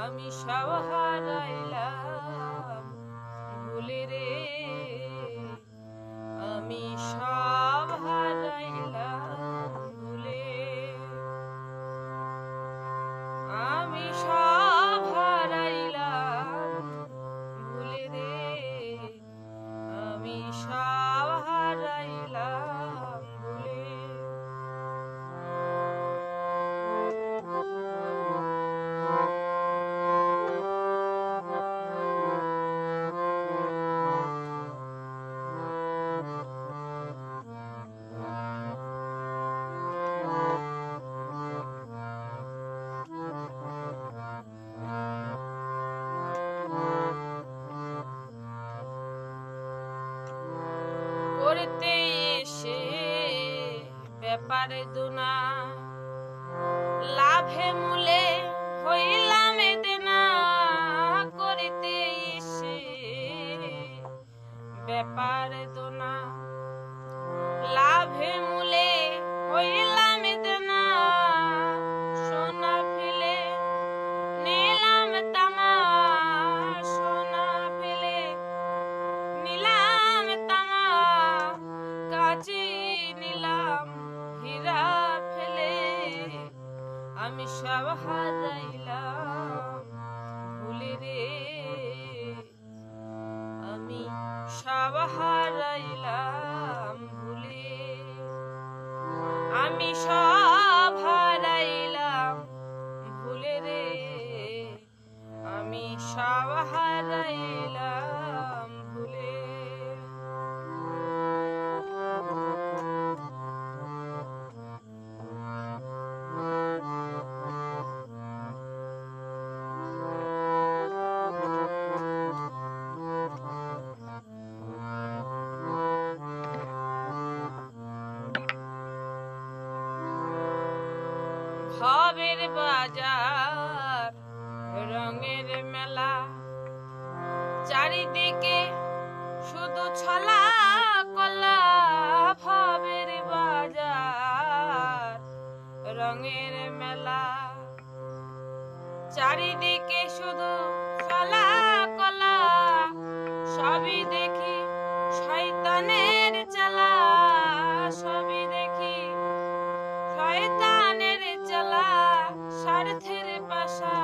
আমি সব হারাইলাম ভুলে রে, আমি সব হারাইলাম ভুলে, আমি সব হারাইলাম ভুলে রে, আমি সব হারাইলাম ভুলে। করতে এসে ব্যাপারে দুনা, লাভে মূলে হইলাম দেনা। করতে এসে ব্যাপারে দুনা, লাভে মূলে হইলাম দেনা। সোনা ফেলে নিলাম তামা, সোনা ফেলে নিলাম তামা, কাজে নিলাম হীরা ফেলে। আমি সব হারাইলাম ভুলে রে, আমি সব হারাইলাম ভুলে, আমি সব হারাইলাম ভুলে রে, আমি সব হারাইলাম ভুলে। ভবের বাজার রঙের মেলা, চারিদিকে শুধু ছলা কলা। ভবের বাজার রঙের মেলা, চারিদিকে শুধু ছলা কলা। সবই দেখি শয়তানের চালা, সবই দেখি শয়তানের চালা। স্বার্থের পাশা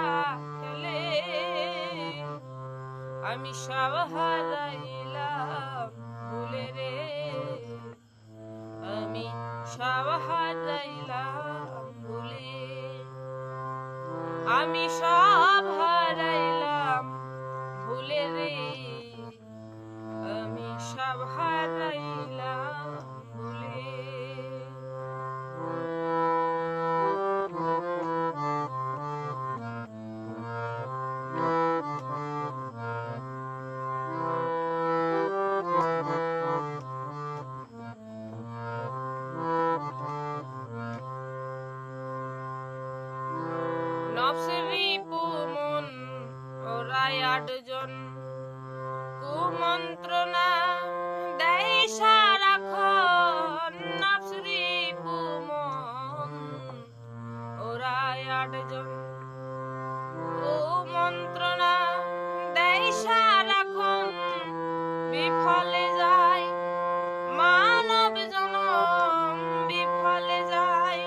খেলে আমি সব হারাইলাম ভুলে রে, আমি সব হারাইলাম ভুলে, আমি সব হারাইলাম ভুলে রে, আমি সব হারাইলাম ভুলে। নফসেরি পুমন ওরাই ৮ জন, কুমন্ত্রণা দেয় সারাক্ষণ। নফসেরি পুমন ওরাই ৮ জন, কুমন্ত্রণা দেয় সারাক্ষণ। বিফলে যায় মানব জনম, বিফলে যায়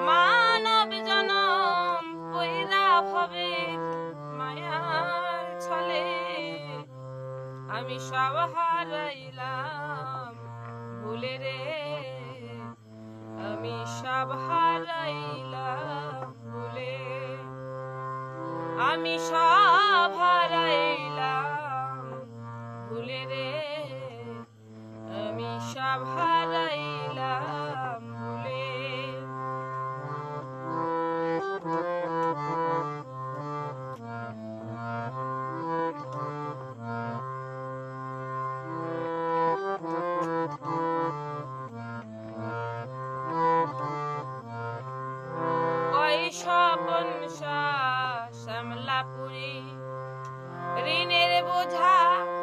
মানব জনম। পয়রা ভবের মায়ার ছলে আমি সব হারাইলাম ভুলে রে, আমি সব হারাইলাম ভুলে, আমি সব হারাইলাম ভুলে রে, আমি সব হারাইলাম ভুলে। স্বপন শ্যামলাপুরী, ঋণের বোঝা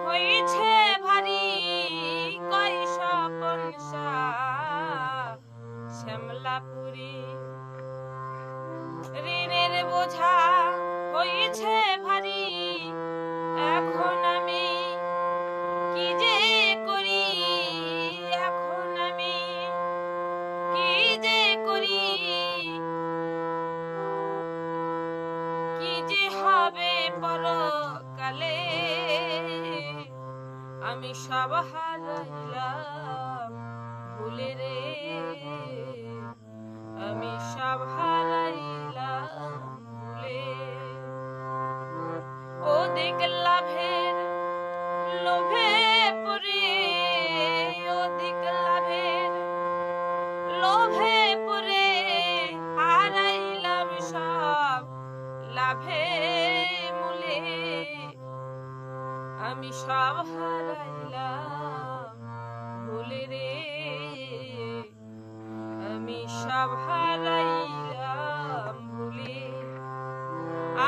হয়েছে ভারী। কয় স্বপন শ্যামলাপুরী, ঋণের বোঝা হয়েছে যে হবে পরকালে আমি সব হারাইলাম ভুলে রে, আমি সব হারাইলাম ভুলে। অধিক লাভের লোভে পড়ে, অধিক লাভের লোভে পড়ে হারাইলাম সব লাভে মূলে, আমি সব হারাইলাম ভুলে রে, আমি সব হারাইলাম ভুলে,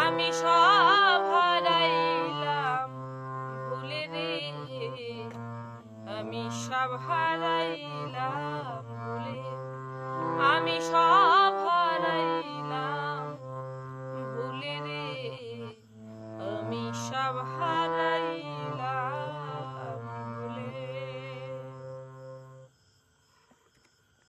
আমি সব হারাইলাম ভুলে রে, আমি সব হারাইলাম ভুলে, আমি সব হারাইলাম ভুলে রে, আমি সব